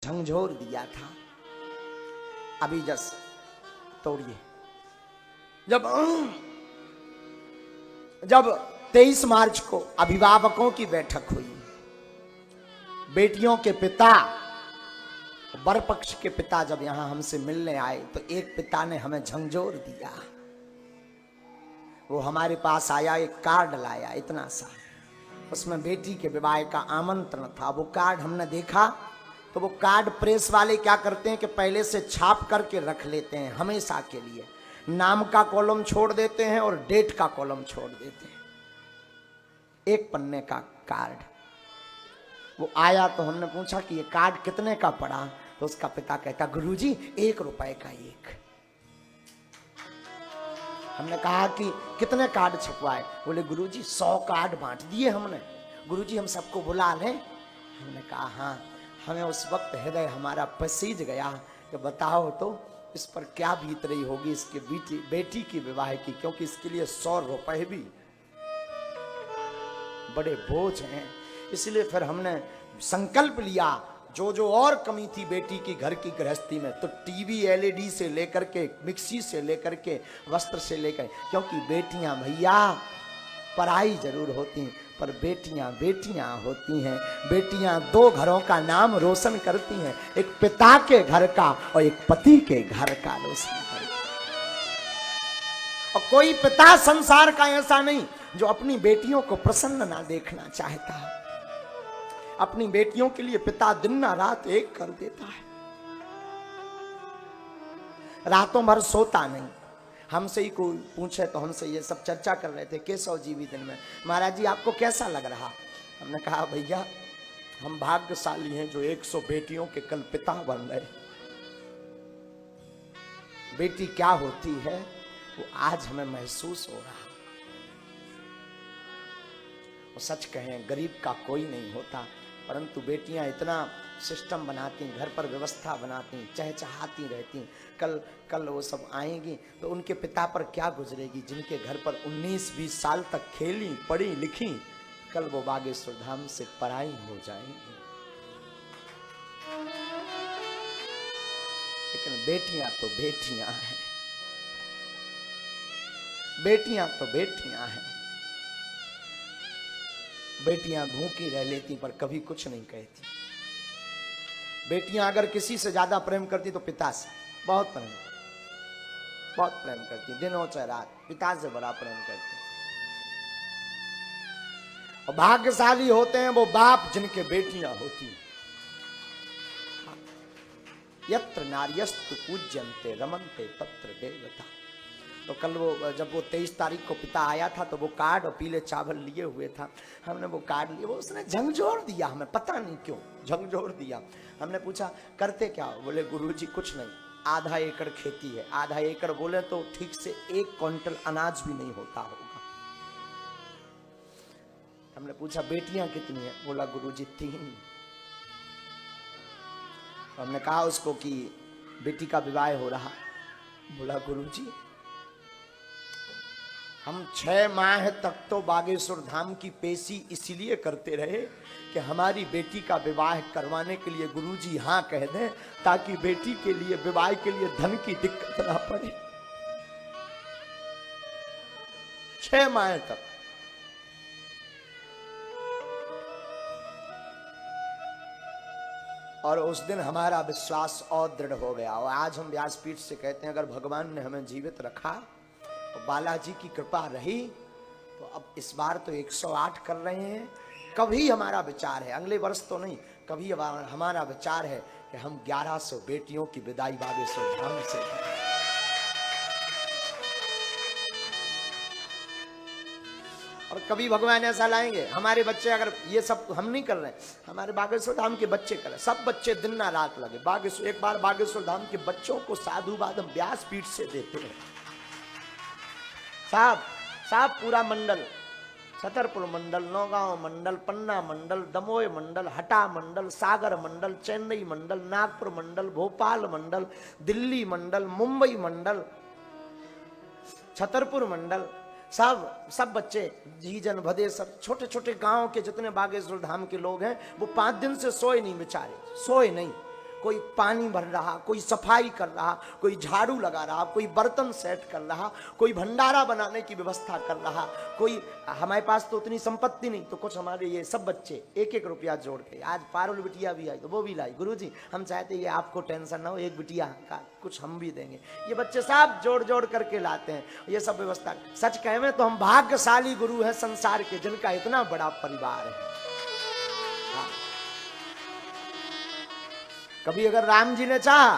झंझोर दिया था। अभी जस तोड़िए, जब 23 मार्च को अभिभावकों की बैठक हुई, बेटियों के पिता, वर पक्ष के पिता जब यहां हमसे मिलने आए तो एक पिता ने हमें झंझोर दिया। वो हमारे पास आया, एक कार्ड लाया इतना सा, उसमें बेटी के विवाह का आमंत्रण था। वो कार्ड हमने देखा तो वो कार्ड प्रेस वाले क्या करते हैं कि पहले से छाप करके रख लेते हैं, हमेशा के लिए नाम का कॉलम छोड़ देते हैं और डेट का कॉलम छोड़ देते हैं। एक पन्ने का कार्ड वो आया तो हमने पूछा कि ये कार्ड कितने का पड़ा, तो उसका पिता कहता गुरुजी 1 रुपए का एक। हमने कहा कि कितने कार्ड छपवाए, बोले गुरुजी 100 कार्ड बांट दिए हमने। गुरुजी हम सबको बुला लें? हमने कहा हाँ। हमें उस वक्त हृदय हमारा पसीज गया कि बताओ तो इस पर क्या बीत रही होगी इसके बेटी की विवाह की, क्योंकि इसके लिए 100 रुपए भी बड़े बोझ हैं। इसलिए फिर हमने संकल्प लिया, जो और कमी थी बेटी की घर की गृहस्थी में, तो टीवी एलईडी से लेकर के, मिक्सी से लेकर के, वस्त्र से लेकर, क्योंकि बेटियां भैया पराई जरूर होती पर बेटियां बेटियां होती हैं। बेटियां 2 घरों का नाम रोशन करती हैं, एक पिता के घर का और एक पति के घर का रोशन करती हैं। और कोई पिता संसार का ऐसा नहीं जो अपनी बेटियों को प्रसन्न ना देखना चाहता है। अपनी बेटियों के लिए पिता दिन ना रात एक कर देता है, रातों भर सोता नहीं। हमसे ही कोई पूछे तो हमसे ये सब चर्चा कर रहे थे केशव जी भी दिन में, महाराज जी आपको कैसा लग रहा? हमने कहा भैया हम भाग्यशाली हैं जो 100 बेटियों के कल पिता बन रहे। बेटी क्या होती है वो आज हमें महसूस हो रहा। वो सच कहें गरीब का कोई नहीं होता, परंतु बेटियां इतना सिस्टम बनाती, घर पर व्यवस्था बनाती, चहचहाती रहती। कल वो सब आएंगी तो उनके पिता पर क्या गुजरेगी, जिनके घर पर 19-20 साल तक खेली पढ़ी लिखी, कल वो बागेश्वर धाम से पराई हो जाएंगी। लेकिन बेटियां तो बेटियां हैं, बेटियां तो बेटियां हैं। बेटियां भूखी रह लेती पर कभी कुछ नहीं कहती। बेटियां अगर किसी से ज्यादा प्रेम करती तो पिता से बहुत प्रेम करती, दिनों चाहे रात पिता से बड़ा प्रेम करती। और भाग्यशाली होते हैं वो बाप जिनके बेटियां होती। यत्र नार्यस्तु पूज्यन्ते रमन्ते तत्र देवता। तो कल वो जब वो 23 तारीख को पिता आया था तो वो कार्ड और पीले चावल लिए हुए था। हमने वो कार्ड लिए, वो उसने झंझोर दिया हमें, पता नहीं क्यों झंझोर दिया। हमने पूछा करते क्या? बोले गुरुजी कुछ नहीं, आधा एकड़ खेती है। आधा एकड़ बोले तो ठीक से 1 क्विंटल अनाज भी नहीं होता होगा। हमने पूछा बेटियां कितनी है? बोला गुरुजी 3। हमने कहा उसको कि बेटी का विवाह हो रहा। बोला गुरुजी हम 6 माह तक तो बागेश्वर धाम की पेशी इसलिए करते रहे कि हमारी बेटी का विवाह करवाने के लिए गुरुजी हाँ कह दें, ताकि बेटी के लिए विवाह के लिए धन की दिक्कत ना पड़े। 6 माह तक। और उस दिन हमारा विश्वास और दृढ़ हो गया। और आज हम व्यासपीठ से कहते हैं अगर भगवान ने हमें जीवित रखा, तो बालाजी की कृपा रही, तो अब इस बार तो 108 कर रहे हैं। कभी हमारा विचार है, अगले वर्ष तो नहीं, कभी हमारा विचार है कि हम 1100 बेटियों की विदाई बागेश्वर धाम से। और कभी भगवान ऐसा लाएंगे हमारे बच्चे, अगर ये सब हम नहीं कर रहे हैं, हमारे बागेश्वर धाम के बच्चे कर रहे हैं। सब बच्चे दिन ना रात लगे बागेश्वर। एक बार बागेश्वर धाम के बच्चों को साधुवाद हम व्यासपीठ से देते हैं। साहब पूरा मंडल, छतरपुर मंडल, नौगांव मंडल, पन्ना मंडल, दमोह मंडल, हटा मंडल, सागर मंडल, चेन्नई मंडल, नागपुर मंडल, भोपाल मंडल, दिल्ली मंडल, मुंबई मंडल, छतरपुर मंडल, सब बच्चे, जीजन भदेसर, छोटे छोटे गांव के जितने बागेश्वर धाम के लोग हैं, वो 5 दिन से सोए नहीं बेचारे, सोए नहीं। कोई पानी भर रहा, कोई सफाई कर रहा, कोई झाड़ू लगा रहा, कोई बर्तन सेट कर रहा, कोई भंडारा बनाने की व्यवस्था कर रहा, कोई, हमारे पास तो उतनी संपत्ति नहीं, तो कुछ हमारे ये सब बच्चे 1-1 रुपया जोड़ के, आज पारुल बिटिया भी आई तो वो भी लाई, गुरुजी हम चाहते ये आपको टेंशन ना हो, एक बिटिया का कुछ हम भी देंगे, ये बच्चे सब जोड़ जोड़ करके लाते हैं, ये सब व्यवस्था। सच कहे में तो हम भाग्यशाली गुरु हैं संसार के, जिनका इतना बड़ा परिवार है। कभी अगर राम जी ने चाहा,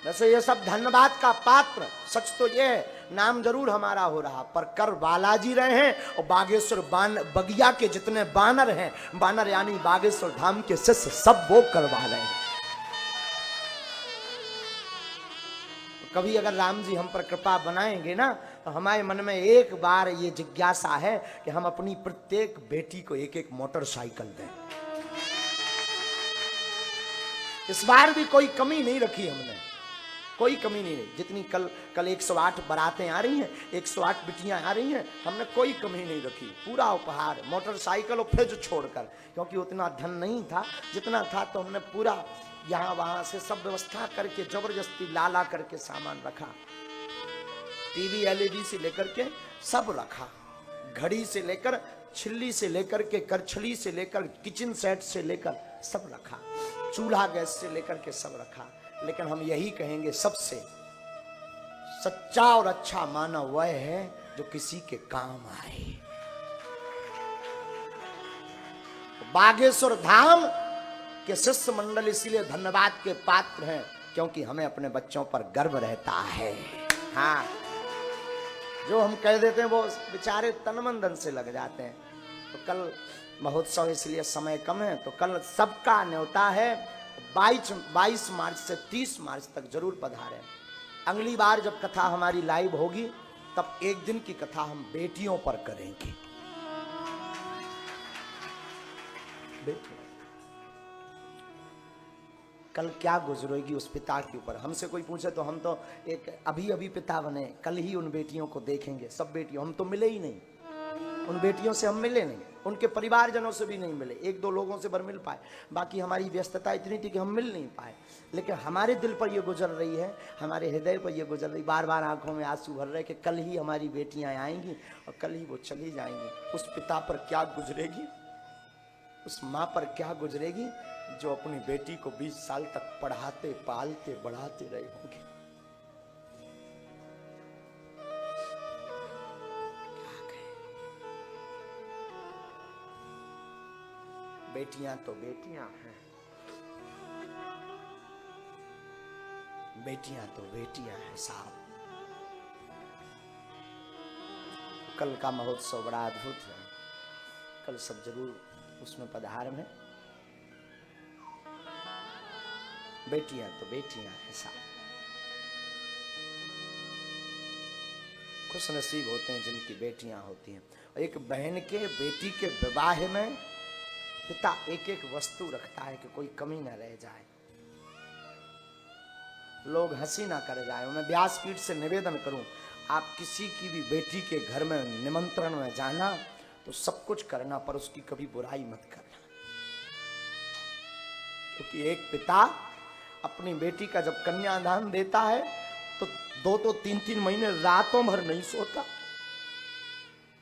वैसे ये सब धन्यवाद का पात्र, सच तो ये नाम जरूर हमारा हो रहा, पर कर बालाजी रहे हैं, और बागेश्वर बगिया के जितने बानर हैं, बानर यानी बागेश्वर धाम के शिष्य, सब वो करवा रहे हैं। कभी अगर राम जी हम पर कृपा बनाएंगे ना, तो हमारे मन में एक बार ये जिज्ञासा है कि हम अपनी प्रत्येक बेटी को 1-1 मोटरसाइकिल दें। इस बार भी कोई कमी नहीं रखी हमने, कोई कमी नहीं रही। जितनी कल 108 बारातें आ रही हैं, 108 बिटियां आ रही हैं, हमने कोई कमी नहीं रखी। पूरा उपहार, मोटरसाइकिल और फ्रिज छोड़कर, क्योंकि उतना धन नहीं था, जितना था तो हमने पूरा यहाँ वहां से सब व्यवस्था करके जबरदस्ती ला करके सामान रखा। टीवी LED से लेकर के सब रखा, घड़ी से लेकर, छिल्ली से लेकर के, करछली से लेकर, किचन सेट से लेकर सब रखा, चूल्हा गैस से लेकर के सब रखा। लेकिन हम यही कहेंगे, सबसे सच्चा और अच्छा मानव वह है जो किसी के काम आए। बागेश्वर धाम के शिष्य मंडल इसलिए धन्यवाद के पात्र हैं, क्योंकि हमें अपने बच्चों पर गर्व रहता है। हाँ, जो हम कह देते हैं वो बेचारे तन मन धन से लग जाते हैं। तो कल महोत्सव, इसलिए समय कम है, तो कल सबका न्योता है, 22 मार्च से 30 मार्च तक जरूर पधारें। अगली बार जब कथा हमारी लाइव होगी, तब एक दिन की कथा हम बेटियों पर करेंगे। बेटियों कल क्या गुजरेगी उस पिता के ऊपर। हमसे कोई पूछे तो हम तो एक अभी पिता बने, कल ही उन बेटियों को देखेंगे। सब बेटियों, हम तो मिले ही नहीं, उन बेटियों से हम मिले नहीं, उनके परिवारजनों से भी नहीं मिले, 1-2 लोगों से बर मिल पाए, बाकी हमारी व्यस्तता इतनी थी कि हम मिल नहीं पाए। लेकिन हमारे दिल पर ये गुजर रही है, हमारे हृदय पर ये गुजर रही, बार बार आंखों में आंसू भर रहे कि कल ही हमारी बेटियां आएंगी और कल ही वो चली जाएंगी। उस पिता पर क्या गुजरेगी, उस माँ पर क्या गुजरेगी जो अपनी बेटी को 20 साल तक पढ़ाते, पालते, बढ़ाते रहे होंगे। बेटियां तो बेटियां हैं, बेटियां तो बेटियां हैं साहब। कल का महोत्सव बड़ा अद्भुत है, कल सब जरूर उसमें पधार में। बेटियां तो बेटियां हैं साहब। खुश नसीब होते हैं जिनकी बेटियां होती हैं। और एक बहन के, बेटी के विवाह में पिता 1-1 वस्तु रखता है कि कोई कमी ना रह जाए, लोग हंसी ना कर जाए। मैं व्यासपीठ से निवेदन करूं, आप किसी की भी बेटी के घर में निमंत्रण में जाना तो सब कुछ करना, पर उसकी कभी बुराई मत करना। क्योंकि एक पिता अपनी बेटी का जब कन्यादान देता है तो 2 3 महीने रातों भर नहीं सोता,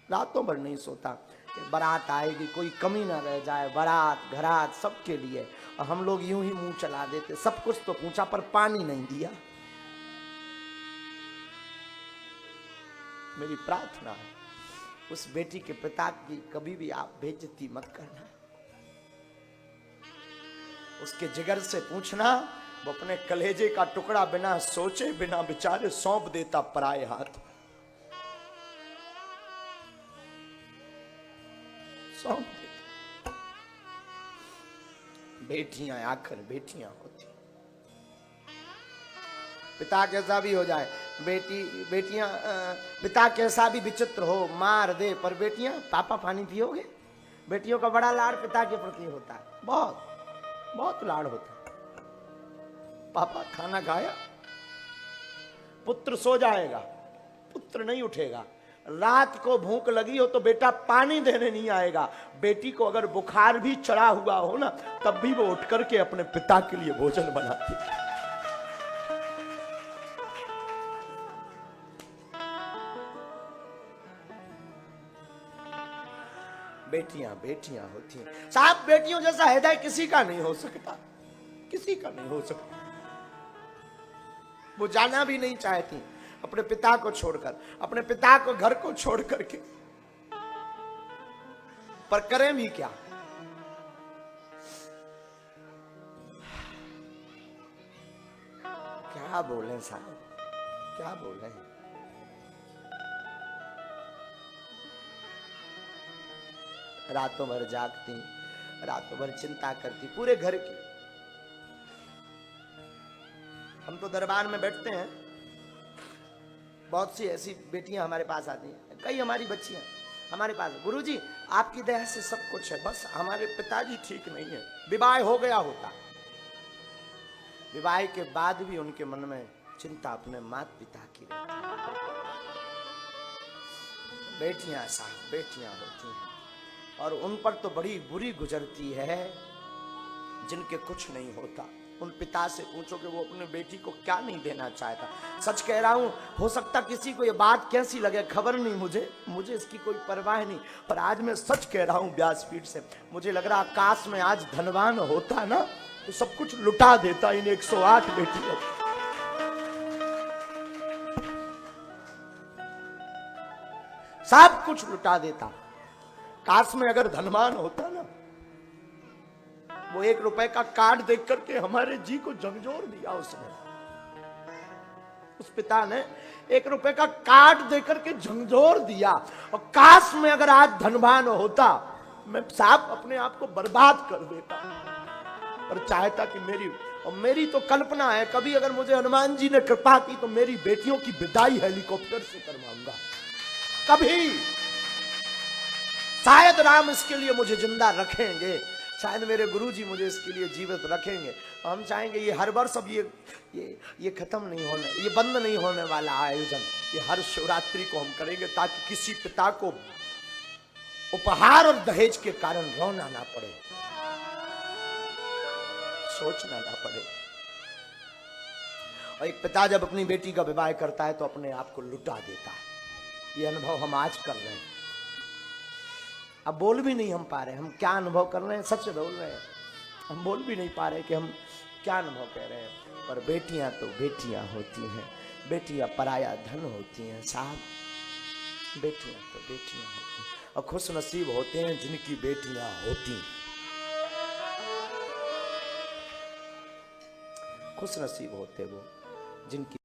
रातों भर नहीं सोता। बारात आएगी, कोई कमी ना रह जाए, बारात घरात सबके लिए। और हम लोग यूं ही मुंह चला देते, सब कुछ तो पूछा पर पानी नहीं दिया। मेरी प्रार्थना है उस बेटी के पिता की कभी भी आप बेइज्जती मत करना। उसके जिगर से पूछना, वो अपने कलेजे का टुकड़ा बिना सोचे, बिना विचारे सौंप देता पराए हाथ, सौंप देता। बेटियां आखिर बेटियां होती, पिता कैसा भी हो जाए, बेटियां पिता कैसा भी विचित्र हो, मार दे, पर बेटियां, पापा पानी पियोगे? बेटियों का बड़ा लाड़ पिता के प्रति होता है, बहुत बहुत लाड़ होता है। पापा खाना खाया, पुत्र सो जाएगा, पुत्र नहीं उठेगा, रात को भूख लगी हो तो बेटा पानी देने नहीं आएगा, बेटी को अगर बुखार भी चढ़ा हुआ हो ना तब भी वो उठ करके अपने पिता के लिए भोजन बनाती। बेटियां बेटियां होती हैं साहब, बेटियों जैसा हृदय किसी का नहीं हो सकता, किसी का नहीं हो सकता। वो जाना भी नहीं चाहती अपने पिता को छोड़कर, अपने पिता को घर को छोड़ करके, पर करें भी क्या। क्या बोलें साहब, क्या बोलें। रातों भर जागती, रातों भर चिंता करती पूरे घर की। हम तो दरबार में बैठते हैं, बहुत सी ऐसी बेटियां हमारे पास आती हैं, कई हमारी बच्चियां हमारे पास, गुरुजी आपकी दया से सब कुछ है, बस हमारे पिताजी ठीक नहीं है। विवाह हो गया होता, विवाह के बाद भी उनके मन में चिंता अपने माता पिता की रहती। बेटियां साहब बेटियां होती हैं और उन पर तो बड़ी बुरी गुजरती है जिनके कुछ नहीं होता। उन पिता से पूछो कि वो अपने बेटी को क्या नहीं देना चाहता। सच कह रहा हूं, हो सकता किसी को ये बात कैसी लगे खबर नहीं, मुझे इसकी कोई परवाह नहीं, पर आज मैं सच कह रहा हूं व्यासपीठ से, मुझे लग रहा काश में आज धनवान होता ना तो सब कुछ लुटा देता इन 108 बेटियों। सब कुछ लुटा देता। काश में अगर धनवान होता ना, वो 1 रुपए का कार्ड देख करके हमारे जी को झंझोर दिया उसने, उस पिता ने 1 रुपए का कार्ड देकर के झंझोर दिया। और काश में अगर आज धनवान होता, मैं साहब अपने आप को बर्बाद कर देता, पर चाहता कि मेरी तो कल्पना है, कभी अगर मुझे हनुमान जी ने कृपा की तो मेरी बेटियों की विदाई हेलीकॉप्टर से करवाऊंगा। कभी शायद राम इसके लिए मुझे जिंदा रखेंगे, शायद मेरे गुरुजी मुझे इसके लिए जीवित रखेंगे। हम चाहेंगे ये हर वर्ष अब ये खत्म नहीं होने, ये बंद नहीं होने वाला आयोजन, ये हर शिवरात्रि को हम करेंगे ताकि किसी पिता को उपहार और दहेज के कारण रोना ना पड़े, सोचना ना पड़े। और एक पिता जब अपनी बेटी का विवाह करता है तो अपने आप को लुटा देता है। ये अनुभव हम आज कर रहे हैं। अब बोल भी नहीं हम पा रहे हम क्या अनुभव कर रहे हैं, सच बोल रहे हैं, हम बोल भी नहीं पा रहे कि हम क्या अनुभव कह रहे हैं। पर बेटियां तो बेटियां होती हैं, बेटियां पराया धन होती हैं साहब, बेटियां तो बेटियां होती हैं। और खुश नसीब होते हैं जिनकी बेटियां होती हैं, खुश नसीब होते वो जिनकी